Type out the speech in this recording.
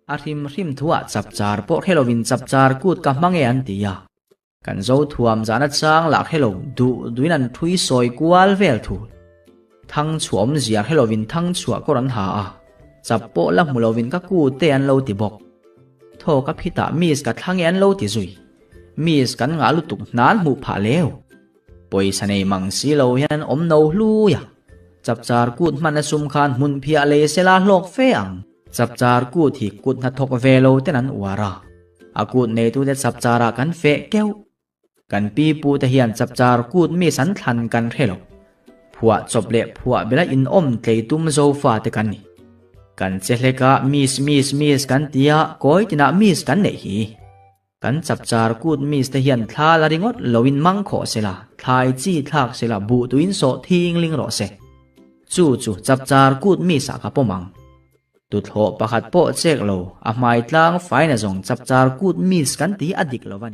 Arim rim thua chap char po helovin chap char kut ka mange an tia kan zo thuam zana chang la helo du duinan thui soi kwal vel thu thang chuam zia helovin thang chua koran ha a chap po la mulovin ka ku te an lo ti bok tho ka phita mis ka thang an lo ti zui mis kan nga lu tuk nan mu pha leo poi sanei mang si lo yan om no lu ya chap char kut man sum khan mun phia le sela lok fe ang chap char kut hi kut na thok velo tenan wara akut ne tu de chap chara kan fe keu kan pi pu te hian chap char kut mi san thlan kan relo phua chop le phua bela in om tlei tum zo fa te kan ni kan cheleka mis kan tia koi tina mis kan nei hi kan chap char kut mis te hian thla la ringot lowin mang kho sela thlai chi thak sela bu tuin so thing ling ro se chu chap char kut mi sa ka pomang tut ho pakhat po chek lo a mai tlang faina zong chap char kut mis kan ti adik lo wani